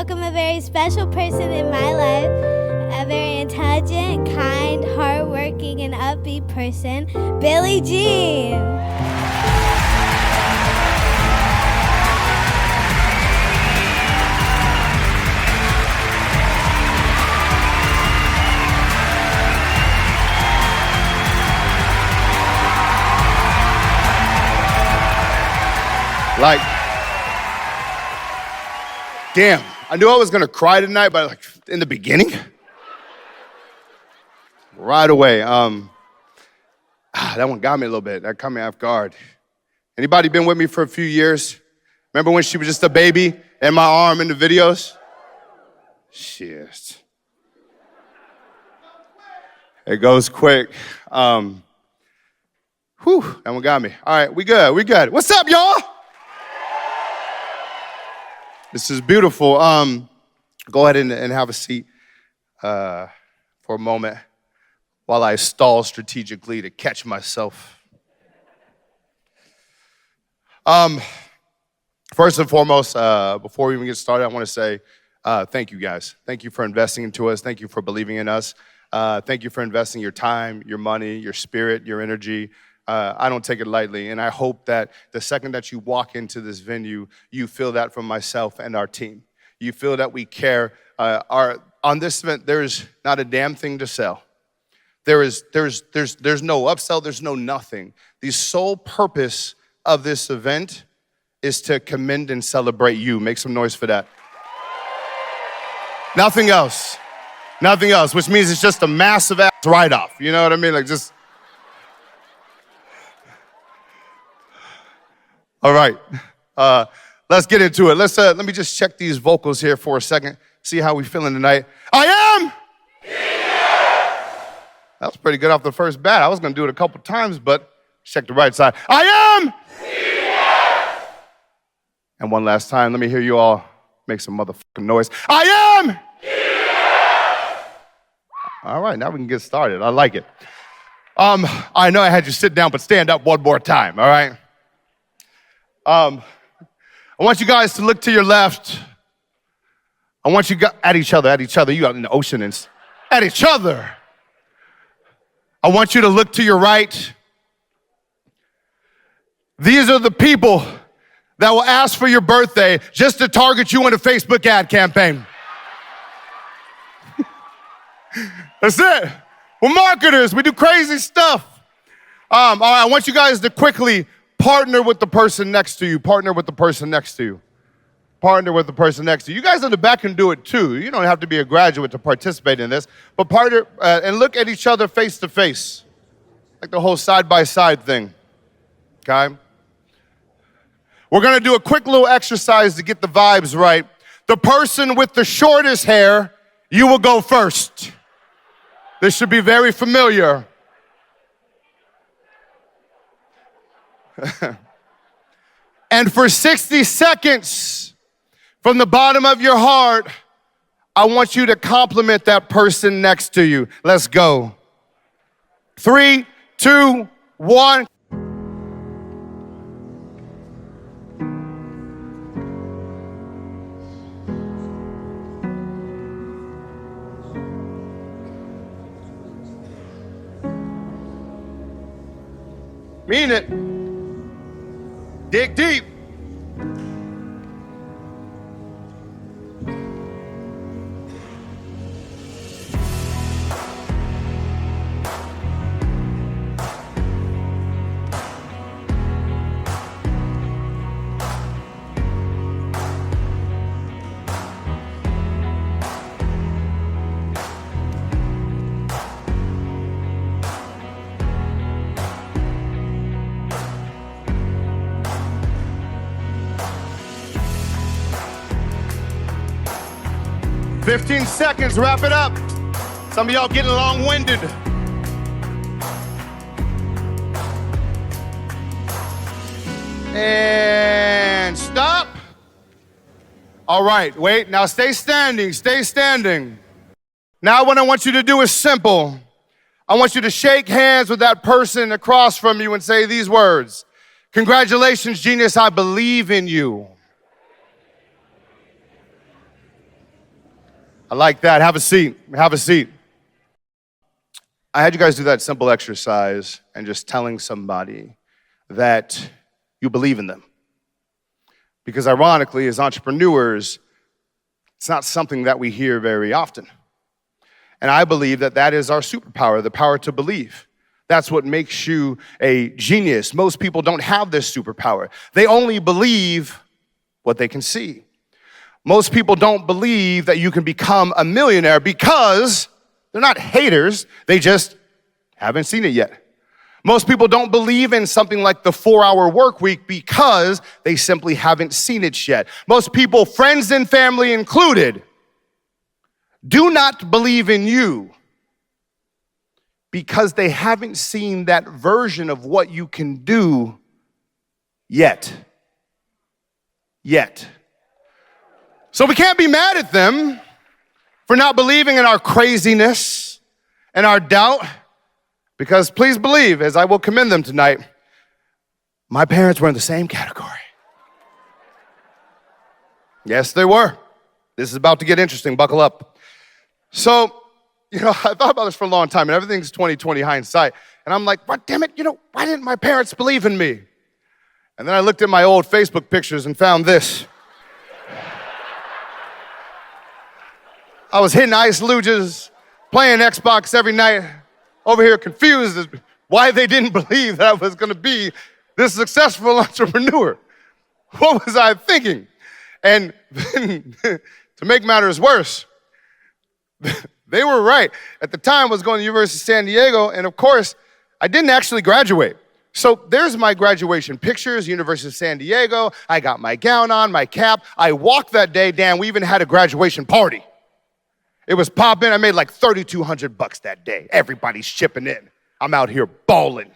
welcome a very special person in my life, a very intelligent, kind, hardworking, and upbeat person, Billie Jean. Like, damn, I knew I was gonna cry tonight, but like in the beginning, right away. That one got me a little bit. That caught me off guard. Anybody been with me for a few years? Remember when she was just a baby in my arm in the videos? Shit. It goes quick. That one got me. All right, we good. What's up, y'all? This is beautiful. Go ahead and have a seat for a moment while I stall strategically to catch myself. First and foremost, before we even get started, I want to say thank you guys. Thank you for investing into us. Thank you for believing in us. Thank you for investing your time, your money, your spirit, your energy. I don't take it lightly, and I hope that the second that you walk into this venue, you feel that from myself and our team. You feel that we care. On this event, there's not a damn thing to sell. There's no upsell, there's no nothing. The sole purpose of this event is to commend and celebrate you. Make some noise for that. Nothing else, which means it's just a massive ass write-off. You know what I mean? Like just. All right, let's get into it. Let me just check these vocals here for a second, see how we feeling tonight. I am. That was pretty good off the first bat. I was gonna do it a couple times, but check the right side. I am. And one last time, let me hear you all make some motherfucking noise. I am. All right, now we can get started. I like it. I know I had you sit down, but stand up one more time, all right? I want you guys to look to your left. I want you at each other, you out in the ocean, and at each other. I want you to look to your right. These are the people that will ask for your birthday just to target you in a Facebook ad campaign. That's it. We're marketers. We do crazy stuff. All right, I want you guys to quickly partner with the person next to you. Partner with the person next to you. Partner with the person next to you. You guys in the back can do it too. You don't have to be a graduate to participate in this, but partner and look at each other face to face, like the whole side-by-side thing, okay? We're gonna do a quick little exercise to get the vibes right. The person with the shortest hair, you will go first. This should be very familiar. And for 60 seconds, from the bottom of your heart, I want you to compliment that person next to you. Let's go. 3, 2, 1. Mean it. Dig deep. "15 seconds, wrap it up. Some of y'all getting long-winded. And stop. All right, wait, now stay standing. Now what I want you to do is simple. I want you to shake hands with that person across from you and say these words. Congratulations, genius, I believe in you. I like that. Have a seat. Have a seat. I had you guys do that simple exercise and just telling somebody that you believe in them. Because ironically, as entrepreneurs, it's not something that we hear very often. And I believe that that is our superpower, the power to believe. That's what makes you a genius. Most people don't have this superpower. They only believe what they can see. Most people don't believe that you can become a millionaire because they're not haters. They just haven't seen it yet. Most people don't believe in something like the 4-hour work week because they simply haven't seen it yet. Most people, friends and family included, do not believe in you because they haven't seen that version of what you can do yet. So we can't be mad at them for not believing in our craziness and our doubt, because please believe, as I will commend them tonight, my parents were in the same category. Yes, they were. This is about to get interesting. Buckle up. So, I thought about this for a long time, and everything's 20/20 hindsight. And I'm like, what, damn it, why didn't my parents believe in me? And then I looked at my old Facebook pictures and found this. I was hitting ice luges, playing Xbox every night, over here confused as why they didn't believe that I was gonna be this successful entrepreneur. What was I thinking? And then, to make matters worse, they were right. At the time, I was going to the University of San Diego, and of course, I didn't actually graduate. So there's my graduation pictures, University of San Diego. I got my gown on, my cap. I walked that day, Dan, we even had a graduation party. It was popping. I made like $3,200 that day. Everybody's chipping in. I'm out here balling.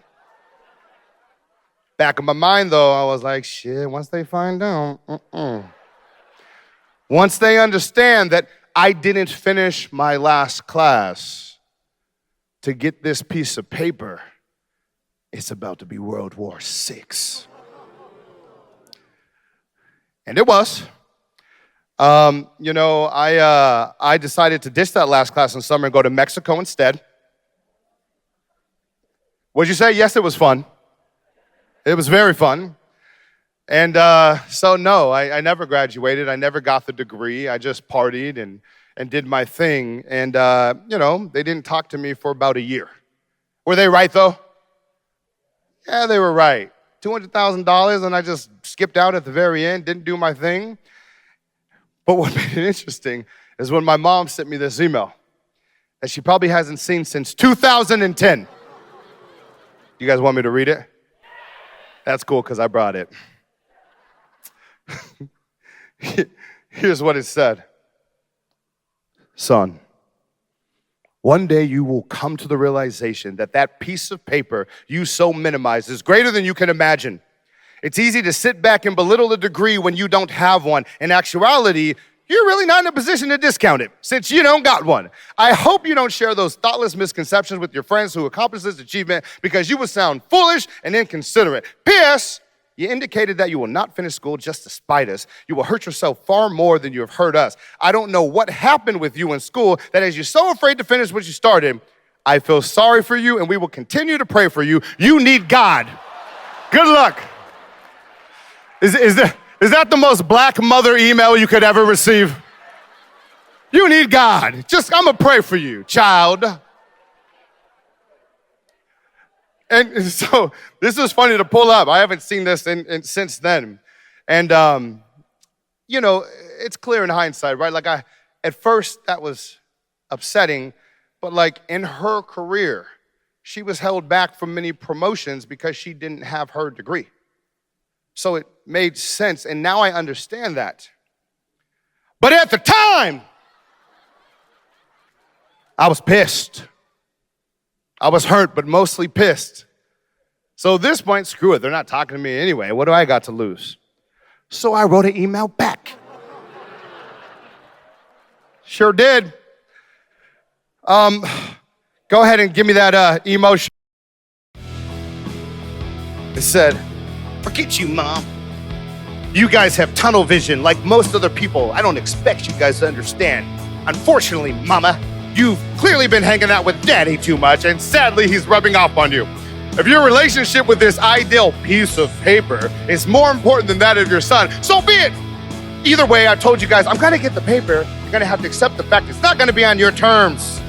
Back in my mind, though, I was like, shit, once they find out, Once they understand that I didn't finish my last class to get this piece of paper, it's about to be World War VI. And it was. I decided to ditch that last class in summer and go to Mexico instead. What'd you say? Yes, it was fun. It was very fun. And so no, I never graduated. I never got the degree. I just partied and did my thing. And, they didn't talk to me for about a year. Were they right, though? Yeah, they were right. $200,000, and I just skipped out at the very end, didn't do my thing. But what made it interesting is when my mom sent me this email that she probably hasn't seen since 2010. You guys want me to read it? That's cool, because I brought it. Here's what it said. Son, one day you will come to the realization that that piece of paper you so minimize is greater than you can imagine. It's easy to sit back and belittle a degree when you don't have one. In actuality, you're really not in a position to discount it since you don't got one. I hope you don't share those thoughtless misconceptions with your friends who accomplished this achievement, because you would sound foolish and inconsiderate. P.S. You indicated that you will not finish school just to spite us. You will hurt yourself far more than you have hurt us. I don't know what happened with you in school that has you so afraid to finish what you started. I feel sorry for you, and we will continue to pray for you. You need God. Good luck. Is that the most black mother email you could ever receive? You need God. I'm gonna pray for you, child. And so this was funny to pull up. I haven't seen this since then. And, it's clear in hindsight, right? At first that was upsetting, but in her career, she was held back from many promotions because she didn't have her degree. So it made sense, and now I understand that. But at the time, I was pissed. I was hurt, but mostly pissed. So at this point, screw it. They're not talking to me anyway. What do I got to lose? So I wrote an email back. Sure did. Go ahead and give me that emotion. It said, forget you, Mom. You guys have tunnel vision like most other people. I don't expect you guys to understand. Unfortunately, mama, you've clearly been hanging out with daddy too much, and sadly, he's rubbing off on you. If your relationship with this ideal piece of paper is more important than that of your son, so be it. Either way, I told you guys, I'm gonna get the paper. You're gonna have to accept the fact it's not gonna be on your terms.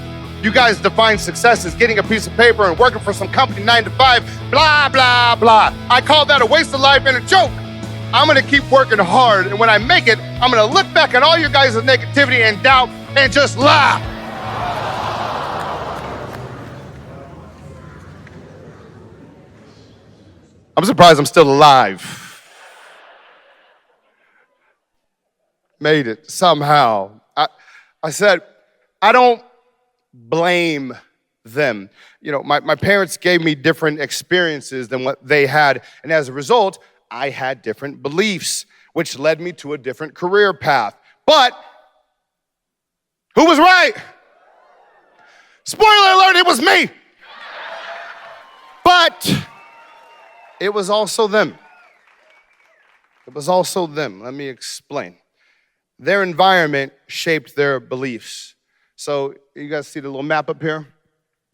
You guys define success as getting a piece of paper and working for some company 9 to 5, blah, blah, blah. I call that a waste of life and a joke. I'm gonna keep working hard, and when I make it, I'm gonna look back at all you guys' negativity and doubt and just laugh. I'm surprised I'm still alive. Made it somehow. I said, I don't blame them. You know, my parents gave me different experiences than what they had, and as a result, I had different beliefs, which led me to a different career path. But who was right? Spoiler alert, it was me. But it was also them. It was also them. Let me explain. Their environment shaped their beliefs. So you guys see the little map up here?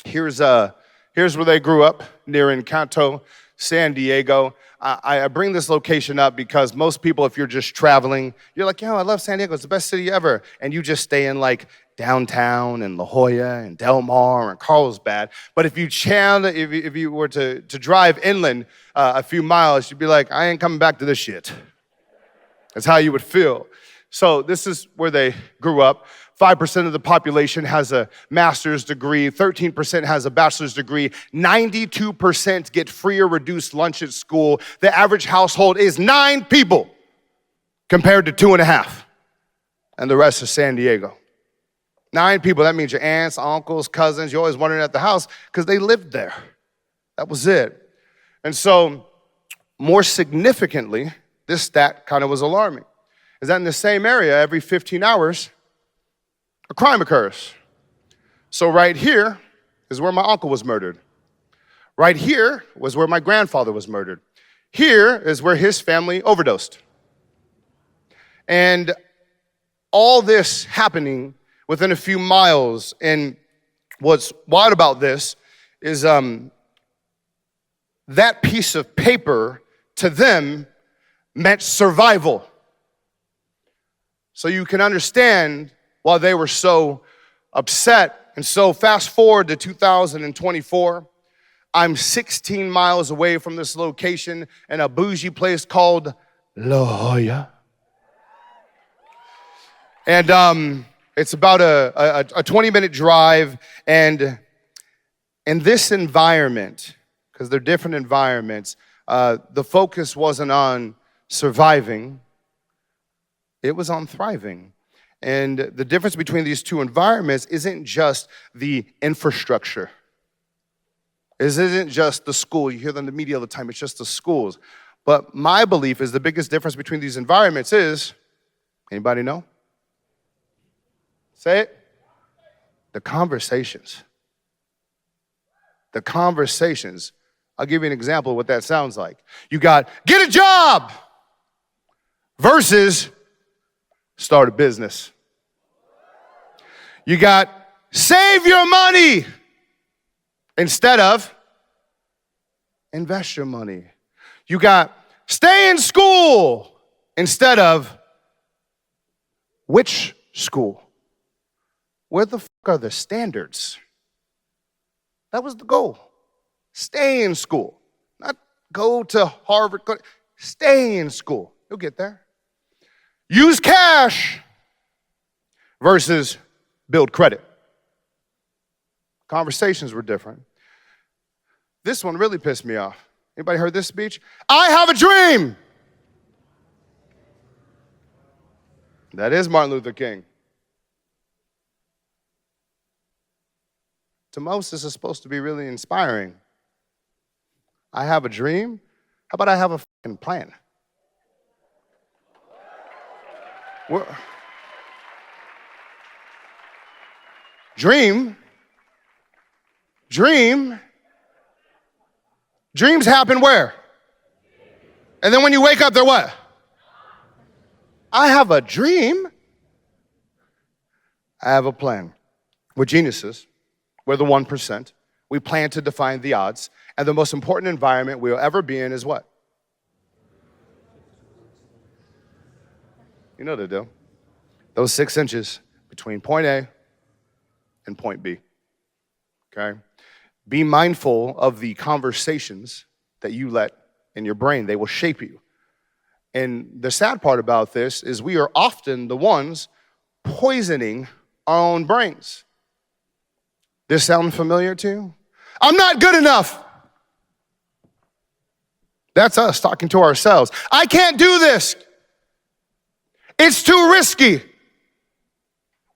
Here's where they grew up, near Encanto, San Diego. I bring this location up because most people, if you're just traveling, you're like, yo, I love San Diego. It's the best city ever. And you just stay in like downtown and La Jolla and Del Mar and Carlsbad. But if you were to drive inland a few miles, you'd be like, I ain't coming back to this shit. That's how you would feel. So this is where they grew up. 5% of the population has a master's degree. 13% has a bachelor's degree. 92% get free or reduced lunch at school. The average household is 9 people compared to 2.5. And the rest is San Diego. 9 people, that means your aunts, uncles, cousins. You're always wondering at the house because they lived there. That was it. And so, more significantly, this stat kind of was alarming. Is that in the same area, every 15 hours, a crime occurs. So right here is where my uncle was murdered. Right here was where my grandfather was murdered. Here is where his family overdosed. And all this happening within a few miles. And what's wild about this is that piece of paper to them meant survival. So you can understand why they were so upset. And so fast forward to 2024, I'm 16 miles away from this location in a bougie place called La Jolla. And it's about a 20-minute drive. And in this environment, because they're different environments, the focus wasn't on surviving. It was on thriving. And the difference between these two environments isn't just the infrastructure. It isn't just the school. You hear them in the media all the time. It's just the schools. But my belief is the biggest difference between these environments is, anybody know? Say it. The conversations. The conversations. I'll give you an example of what that sounds like. You got, get a job versus start a business. You got, save your money instead of invest your money. You got, stay in school instead of which school? Where the fuck are the standards? That was the goal. Stay in school. Not go to Harvard. Stay in school. You'll get there. Use cash versus build credit. Conversations were different. This one really pissed me off. Anybody heard this speech? I have a dream. That is Martin Luther King. To most, this is supposed to be really inspiring. I have a dream? How about I have a fucking plan? Dreams happen where? And then when you wake up, they're what? I have a dream. I have a plan. We're geniuses. We're the 1%. We plan to define the odds. And the most important environment we'll ever be in is what? You know the deal. Those 6 inches between point A and point B, okay? Be mindful of the conversations that you let in your brain. They will shape you. And the sad part about this is we are often the ones poisoning our own brains. This sound familiar to you? I'm not good enough. That's us talking to ourselves. I can't do this. It's too risky.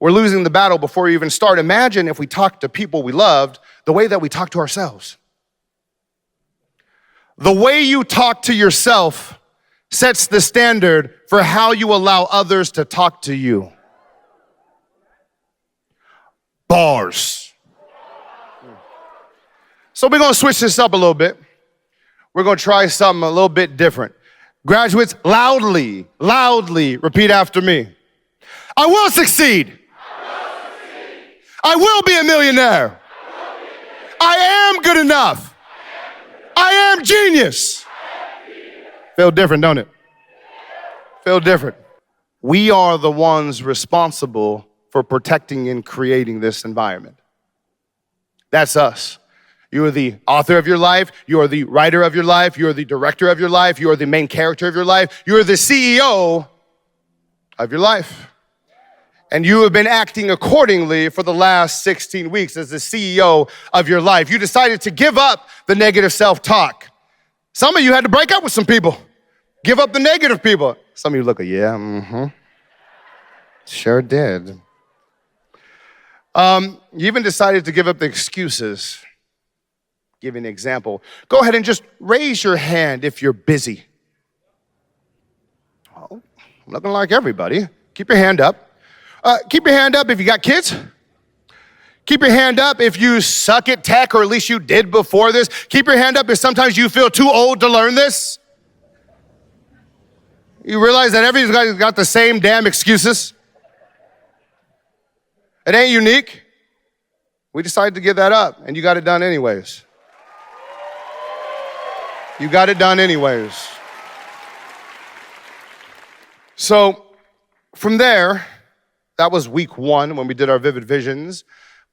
We're losing the battle before we even start. Imagine if we talked to people we loved the way that we talk to ourselves. The way you talk to yourself sets the standard for how you allow others to talk to you. Bars. So we're going to switch this up a little bit. We're going to try something a little bit different. Graduates, loudly repeat after me. I will succeed. I will be a millionaire. I am good enough. I am genius. Feel different, don't it? Feel different. We are the ones responsible for protecting and creating this environment. That's us. You are the author of your life. You are the writer of your life. You are the director of your life. You are the main character of your life. You are the CEO of your life. And you have been acting accordingly for the last 16 weeks as the CEO of your life. You decided to give up the negative self-talk. Some of you had to break up with some people. Give up the negative people. Some of you look like, yeah, sure did. You even decided to give up the excuses. Give you an example. Go ahead and just raise your hand if you're busy. Well, I'm looking like everybody. Keep your hand up. Keep your hand up if you got kids. Keep your hand up if you suck at tech, or at least you did before this. Keep your hand up if sometimes you feel too old to learn this. You realize that everybody's got the same damn excuses. It ain't unique. We decided to give that up, and you got it done anyways. You got it done anyways. So from there, that was week 1 when we did our vivid visions,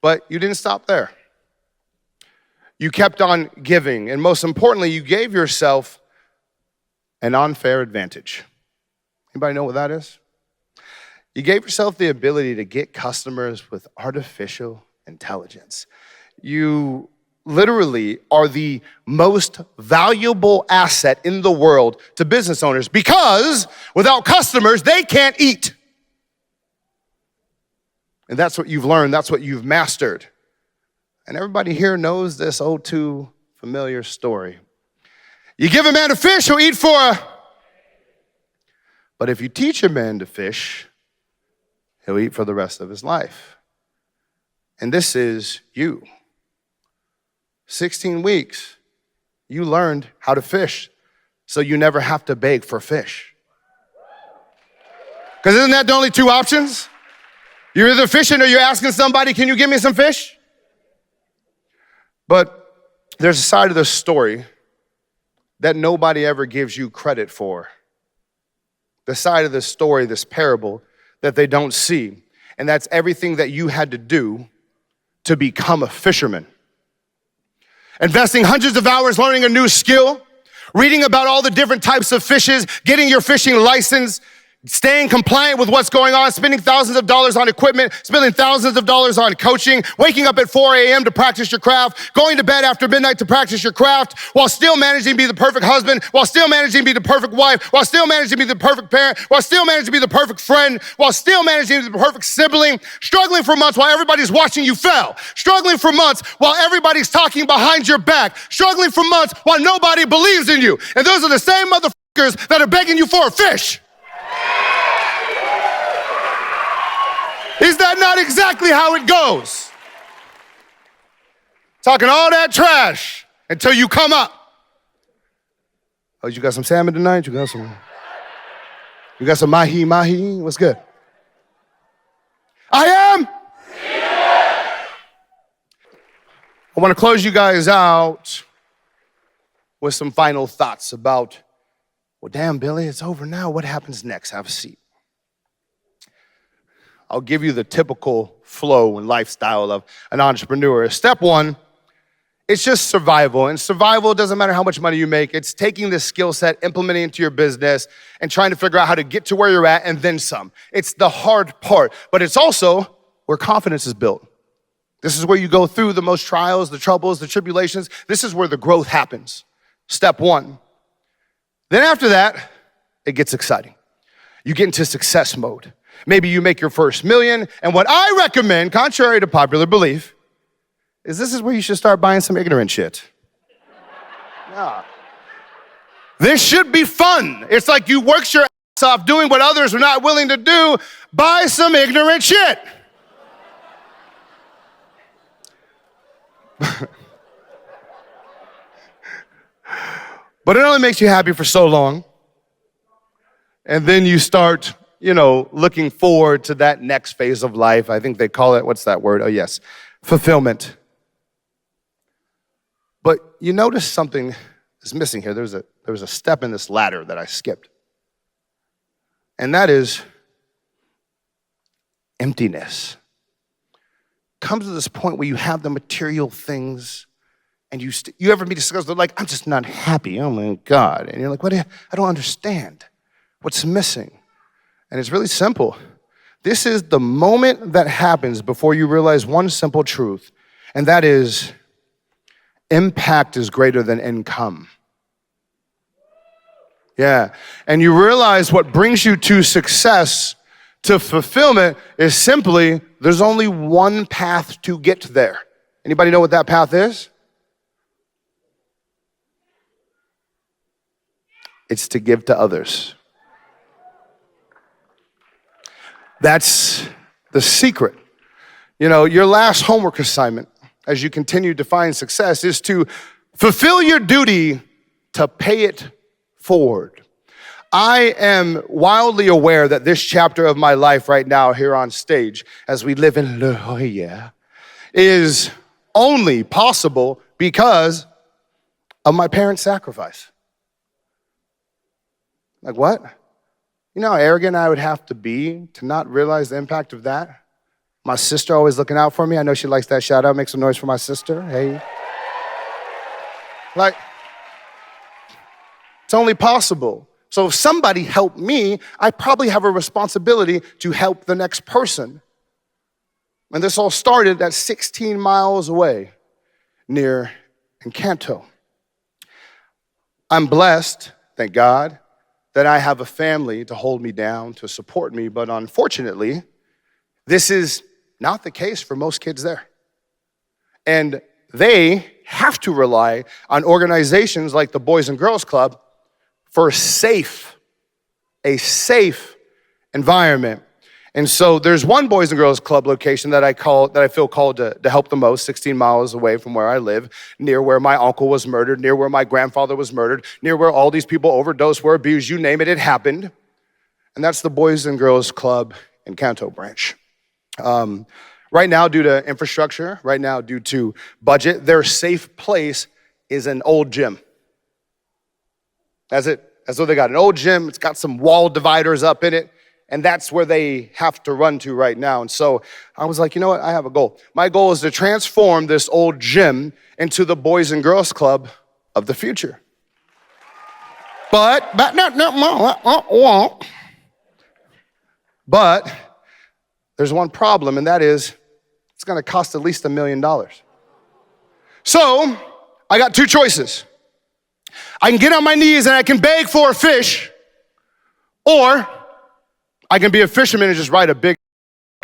but you didn't stop there. You kept on giving, and most importantly, you gave yourself an unfair advantage. Anybody know what that is? You gave yourself the ability to get customers with artificial intelligence. You literally are the most valuable asset in the world to business owners, because without customers, they can't eat. And that's what you've learned. That's what you've mastered. And everybody here knows this oh too familiar story. You give a man a fish, he'll eat for a... But if you teach a man to fish, he'll eat for the rest of his life. And this is you. 16 weeks, you learned how to fish, so you never have to beg for fish. Because isn't that the only 2 options? You're either fishing or you're asking somebody, can you give me some fish? But there's a side of the story that nobody ever gives you credit for. The side of the story, this parable, that they don't see. And that's everything that you had to do to become a fisherman. Investing hundreds of hours learning a new skill, reading about all the different types of fishes, getting your fishing license, staying compliant with what's going on, spending thousands of dollars on equipment, spending thousands of dollars on coaching, waking up at 4 a.m. to practice your craft, going to bed after midnight to practice your craft, while still managing to be the perfect husband, while still managing to be the perfect wife, while still managing to be the perfect parent, while still managing to be the perfect friend, while still managing to be the perfect sibling, struggling for months while everybody's watching you fail, struggling for months while everybody's talking behind your back, struggling for months while nobody believes in you. And those are the same motherfuckers that are begging you for a fish. Is that not exactly how it goes? Talking all that trash until you come up. Oh, you got some salmon tonight? You got some mahi? What's good? I am I want to close you guys out with some final thoughts about, well, damn, Billy, it's over now. What happens next? Have a seat. I'll give you the typical flow and lifestyle of an entrepreneur. Step one, it's just survival. And survival doesn't matter how much money you make. It's taking this skill set, implementing it into your business, and trying to figure out how to get to where you're at and then some. It's the hard part, but it's also where confidence is built. This is where you go through the most trials, the troubles, the tribulations. This is where the growth happens. Step one. Then after that, it gets exciting. You get into success mode. Maybe you make your first million, and what I recommend, contrary to popular belief, is this is where you should start buying some ignorant shit. Yeah. This should be fun. It's like you worked your ass off doing what others are not willing to do. Buy some ignorant shit. But it only makes you happy for so long. And then you start, looking forward to that next phase of life. I think they call it, what's that word? Oh, yes, fulfillment. But you notice something is missing here. There was a step in this ladder that I skipped. And that is emptiness. Comes to this point where you have the material things and you ever be discussed, they're like, I'm just not happy, oh my God. And you're like, I don't understand. What's missing? And it's really simple. This is the moment that happens before you realize one simple truth, and that is impact is greater than income. Yeah, and you realize what brings you to success, to fulfillment, is simply there's only one path to get there. Anybody know what that path is? It's to give to others. That's the secret. Your last homework assignment as you continue to find success is to fulfill your duty to pay it forward. I am wildly aware that this chapter of my life right now here on stage, as we live in La Jolla, is only possible because of my parents' sacrifice. Like what? You know how arrogant I would have to be to not realize the impact of that? My sister always looking out for me. I know she likes that shout out. Make some noise for my sister. Hey. It's only possible. So if somebody helped me, I probably have a responsibility to help the next person. And this all started at 16 miles away near Encanto. I'm blessed, thank God, that I have a family to hold me down, to support me, but unfortunately, this is not the case for most kids there. And they have to rely on organizations like the Boys and Girls Club for a safe environment. And so there's one Boys and Girls Club location that I feel called to help the most, 16 miles away from where I live, near where my uncle was murdered, near where my grandfather was murdered, near where all these people overdosed, were abused, you name it, it happened. And that's the Boys and Girls Club in Canto branch. Right now, due to infrastructure, right now, due to budget, their safe place is an old gym. That's it. That's what they got, an old gym. It's got some wall dividers up in it. And that's where they have to run to right now. And so I was like, you know what? I have a goal. My goal is to transform this old gym into the Boys and Girls Club of the future. But there's one problem, and that is it's going to cost at least $1 million. So I got two choices. I can get on my knees and I can beg for a fish, or I can be a fisherman and just write a big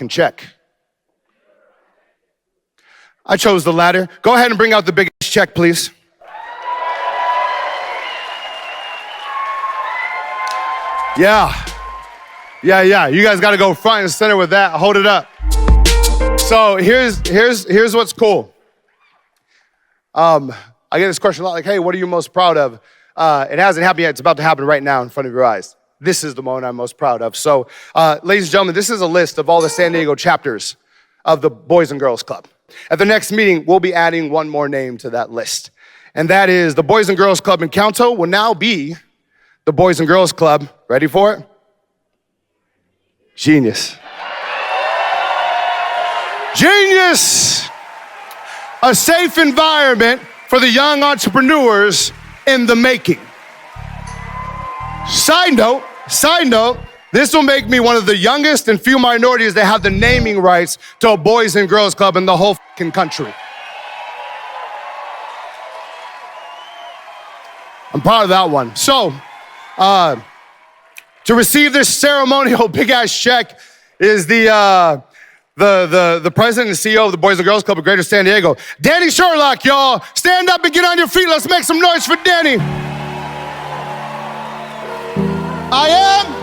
check. I chose the latter. Go ahead and bring out the biggest check, please. Yeah. You guys got to go front and center with that. Hold it up. So here's what's cool. I get this question a lot, like, hey, what are you most proud of? It hasn't happened yet. It's about to happen right now in front of your eyes. This is the moment I'm most proud of. So, ladies and gentlemen, this is a list of all the San Diego chapters of the Boys and Girls Club. At the next meeting, we'll be adding one more name to that list. And that is the Boys and Girls Club in Counto will now be the Boys and Girls Club. Ready for it? Genius. Genius! A safe environment for the young entrepreneurs in the making. Side note, this will make me one of the youngest and few minorities that have the naming rights to a Boys and Girls Club in the whole fucking country. I'm proud of that one. So, to receive this ceremonial big-ass check is the president and CEO of the Boys and Girls Club of Greater San Diego, Danny Sherlock, y'all. Stand up and get on your feet. Let's make some noise for Danny. I am